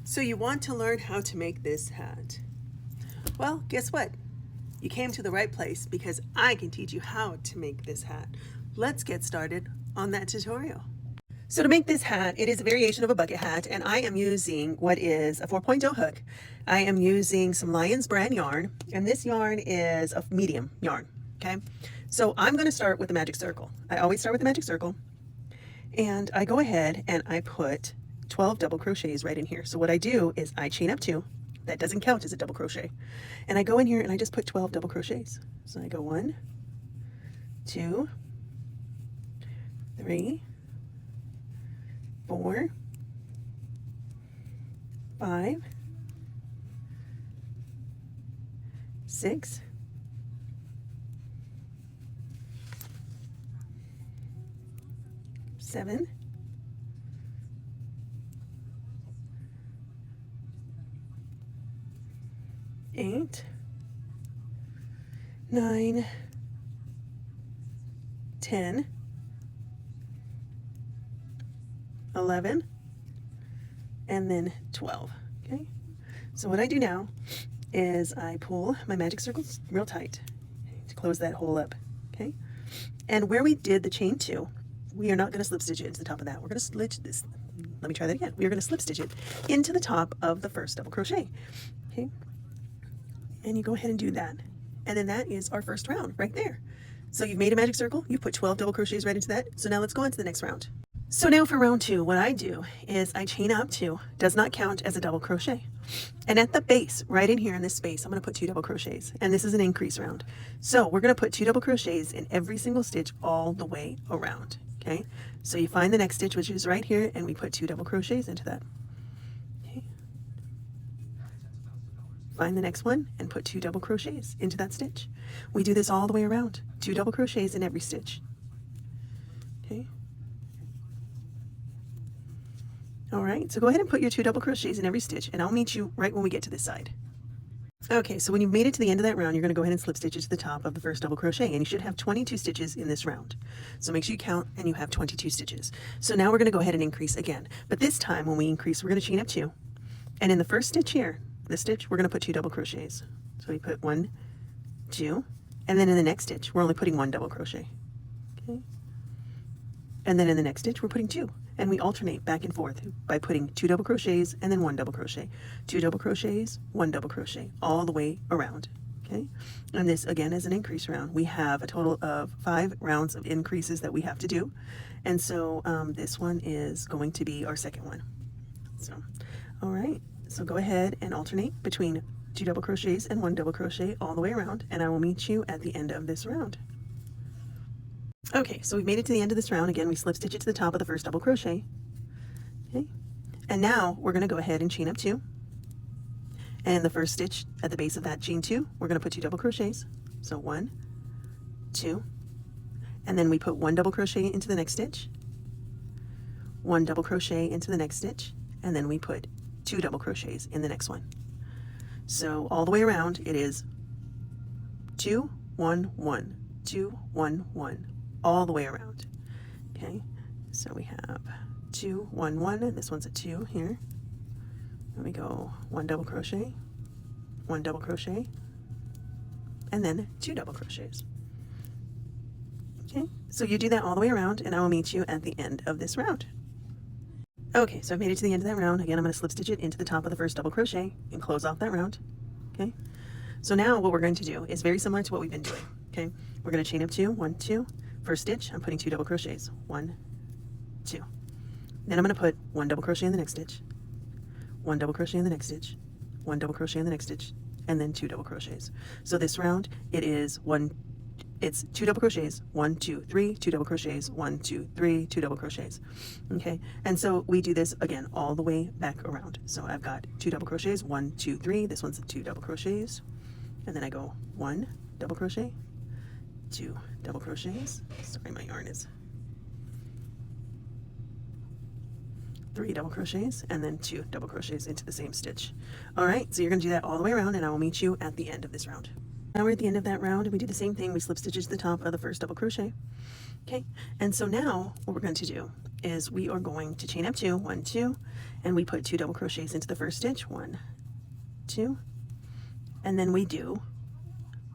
So you want to learn how to make this hat? Well, guess what? You came to the right place because I can teach you how to make this hat. Let's get started on that tutorial. So to make this hat, it is a variation of a bucket hat, and I am using what is a 4.0 hook. I am using some Lion's brand yarn, and this yarn is a medium yarn, okay? So I'm going to start with the magic circle. I always start with the magic circle, and I go ahead and I put 12 double crochets right in here. So what I do is I chain up 2. That doesn't count as a double crochet. And I go in here and I just put 12 double crochets. So I go 1, 2, 3, 4, 5, 6, 7, 8, 9, 10, 11, and then 12. Okay, so what I do now is I pull my magic circles real tight to close that hole up. Okay, and where we did the chain 2, we are not going to slip stitch it into the top of that. We're going to stitch this. Let me try that again. We are going to slip stitch it into the top of the first double crochet. Okay, and you go ahead and do that, and then that is our first round right there. So you've made a magic circle, you put 12 double crochets right into that. So now let's go on to the next round. So now for round 2, what I do is I chain up 2, does not count as a double crochet. And at the base, right in here in this space, I'm going to put 2 double crochets, and this is an increase round. So we're going to put 2 double crochets in every single stitch all the way around. Okay, so you find the next stitch, which is right here, and we put 2 double crochets into that. Okay. Find the next one and put 2 double crochets into that stitch. We do this all the way around, 2 double crochets in every stitch. Okay. All right, so go ahead and put your 2 double crochets in every stitch, and I'll meet you right when we get to this side. Okay, so when you've made it to the end of that round, you're going to go ahead and slip stitch it to the top of the first double crochet, and you should have 22 stitches in this round. So make sure you count and you have 22 stitches. So now we're going to go ahead and increase again, but this time when we increase, we're going to chain up 2, and in the first stitch here, this stitch, we're going to put 2 double crochets. So we put 1, 2, and then in the next stitch, we're only putting 1 double crochet. Okay, and then in the next stitch, we're putting 2. And we alternate back and forth by putting 2 double crochets and then 1 double crochet, 2 double crochets, 1 double crochet, all the way around. Okay, and this again is an increase round. We have a total of 5 rounds of increases that we have to do, and so this one is going to be our second one. So, all right, so go ahead and alternate between 2 double crochets and 1 double crochet all the way around, and I will meet you at the end of this round. Okay, so we've made it to the end of this round. Again, we slip stitch it to the top of the first double crochet. Okay, and now we're going to go ahead and chain up 2. And the first stitch at the base of that chain 2, we're going to put 2 double crochets. So 1, 2, and then we put 1 double crochet into the next stitch, 1 double crochet into the next stitch, and then we put 2 double crochets in the next one. So all the way around, it is 2, 1, 1, 2, 1, 1. All the way around. Okay, so we have 2, 1, 1, and this one's a 2 here. Then we go 1 double crochet, 1 double crochet, and then 2 double crochets. Okay, so you do that all the way around, and I will meet you at the end of this round. Okay, so I've made it to the end of that round. Again, I'm going to slip stitch it into the top of the first double crochet and close off that round. Okay, so now what we're going to do is very similar to what we've been doing. Okay, we're going to chain up 2, 1, 2. First stitch, I'm putting 2 double crochets, 1, 2. Then I'm going to put 1 double crochet in the next stitch, 1 double crochet in the next stitch, 1 double crochet in the next stitch, and then 2 double crochets. So this round, it's 2 double crochets, 1, 2, 3, 2 double crochets, 1, 2, 3, 2 double crochets. Okay, and so we do this again all the way back around. So I've got 2 double crochets, 1, 2, 3. This one's 2 double crochets, and then I go 1 double crochet, 2 double crochets. Sorry, my yarn is 3 double crochets, and then 2 double crochets into the same stitch. All right, so you're going to do that all the way around, and I will meet you at the end of this round. Now we're at the end of that round, and we do the same thing. We slip stitches to the top of the first double crochet. Okay, and so now what we're going to do is we are going to chain up 2, 1, 2, and we put 2 double crochets into the first stitch, 1, 2, and then we do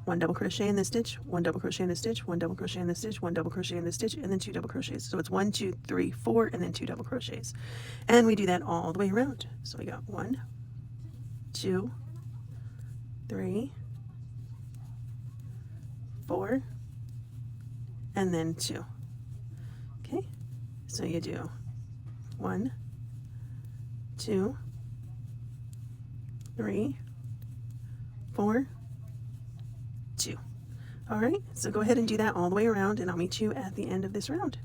1 double crochet in this stitch, 1 double crochet in this stitch, 1 double crochet in this stitch, 1 double crochet in this stitch, and then 2 double crochets. So it's 1, 2, 3, 4, and then 2 double crochets. And we do that all the way around. So we got 1, 2, 3, 4, and then 2. Okay, so you do 1, 2, 3, 4, 2. All right, so go ahead and do that all the way around, and I'll meet you at the end of this round.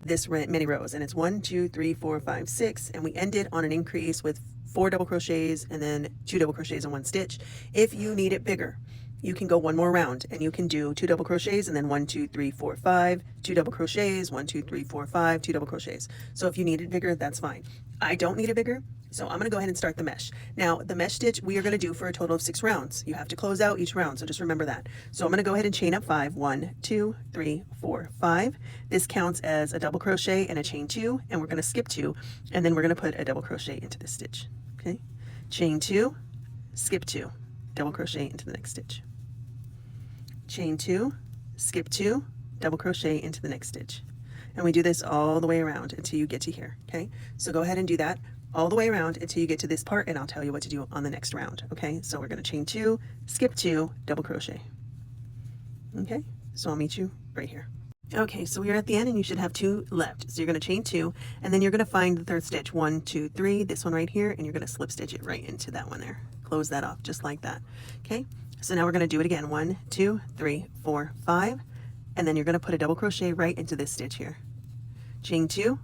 This many rows, and it's 1, 2, 3, 4, 5, 6, and we ended on an increase with 4 double crochets and then 2 double crochets in 1 stitch. If you need it bigger, you can go 1 more round, and you can do 2 double crochets and then 1, 2, 3, 4, 5, 2 double crochets, 1, 2, 3, 4, 5, 2 double crochets. So if you need it bigger, that's fine. I don't need it bigger, so I'm going to go ahead and start the mesh. Now, the mesh stitch we are going to do for a total of 6 rounds. You have to close out each round, so just remember that. So I'm going to go ahead and chain up 5. 1, 2, 3, 4, 5. This counts as a double crochet and a chain 2, and we're going to skip 2, and then we're going to put a double crochet into this stitch. Okay, chain 2, skip 2, double crochet into the next stitch. Chain 2, skip 2, double crochet into the next stitch. And we do this all the way around until you get to here. Okay, so go ahead and do that all the way around until you get to this part, and I'll tell you what to do on the next round. Okay, so we're going to chain 2, skip 2, double crochet. Okay, so I'll meet you right here. Okay, so we're at the end, and you should have 2 left. So you're going to chain 2, and then you're going to find the 3rd stitch, 1, 2, 3, this one right here, and you're going to slip stitch it right into that one there. Close that off just like that. Okay, so now we're going to do it again. 1, 2, 3, 4, 5, and then you're going to put a double crochet right into this stitch here. Chain 2,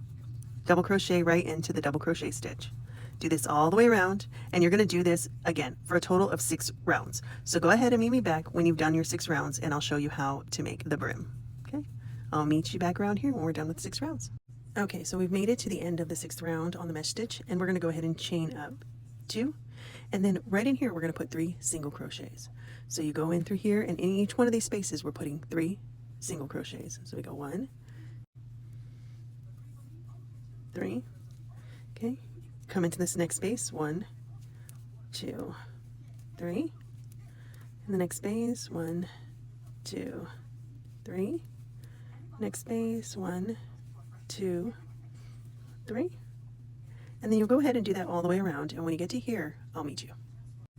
double crochet right into the double crochet stitch. Do this all the way around, and you're going to do this again for a total of 6 rounds. So go ahead and meet me back when you've done your 6 rounds, and I'll show you how to make the brim. Okay, I'll meet you back around here when we're done with 6 rounds. Okay, so we've made it to the end of the 6th round on the mesh stitch, and we're going to go ahead and chain up 2, and then right in here we're going to put 3 single crochets. So you go in through here, and in each one of these spaces we're putting 3 single crochets. So we go 1, 3, okay, come into this next space, 1, 2, 3, in the next space, 1, 2, 3, next space, 1, 2, 3, and then you'll go ahead and do that all the way around, and when you get to here, I'll meet you.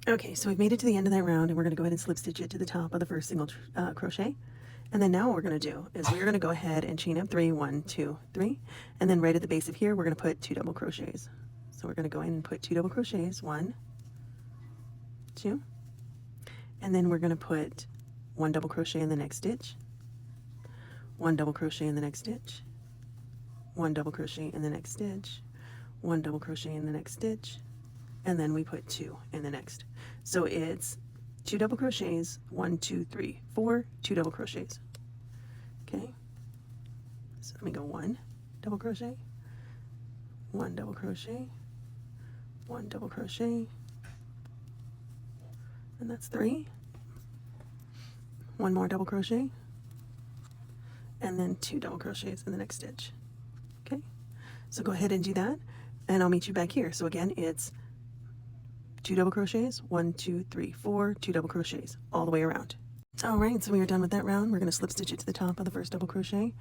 Okay, so we've made it to the end of that round, and we're going to go ahead and slip stitch it to the top of the first single crochet. And then now what we're going to do is we're going to go ahead and chain up 3, 1, 2, 3, and then right at the base of here we're going to put 2 double crochets. So we're going to go in and put 2 double crochets, 1, 2, and then we're going to put 1 double crochet in the next stitch, 1 double crochet in the next stitch, 1 double crochet in the next stitch, 1 double crochet in the next stitch, and then we put 2 in the next. So it's 2 double crochets, 1, 2, 3, 4, 2 double crochets. Okay, so let me go 1 double crochet, 1 double crochet, 1 double crochet, and that's 3. 1 more double crochet, and then 2 double crochets in the next stitch. Okay, so go ahead and do that, and I'll meet you back here. So again, it's 2 double crochets, 1, 2, 3, 4, 2 double crochets all the way around. All right, so we are done with that round. We're going to slip stitch it to the top of the first double crochet,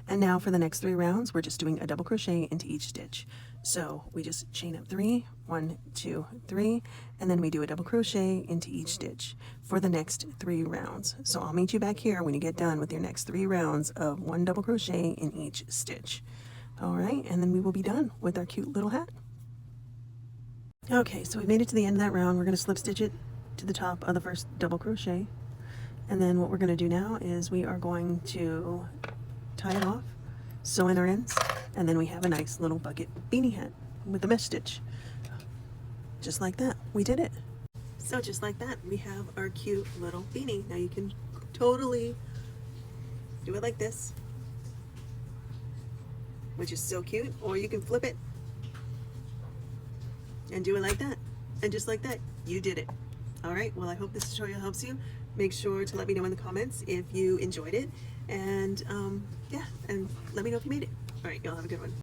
and now for the next 3 rounds we're just doing a double crochet into each stitch. So we just chain up 3, 1, 2, 3, and then we do a double crochet into each stitch for the next 3 rounds. So I'll meet you back here when you get done with your next 3 rounds of 1 double crochet in each stitch. All right, and then we will be done with our cute little hat. Okay, so we made it to the end of that round. We're going to slip stitch it to the top of the first double crochet, and then what we're going to do now is we are going to tie it off, sew in our ends, and then we have a nice little bucket beanie hat with a mesh stitch. Just like that, we did it. So just like that, we have our cute little beanie. Now you can totally do it like this, which is so cute, or you can flip it and do it like that, and just like that, you did it. All right, well, I hope this tutorial helps you. Make sure to let me know in the comments if you enjoyed it, and yeah, and let me know if you made it. All right, y'all have a good one.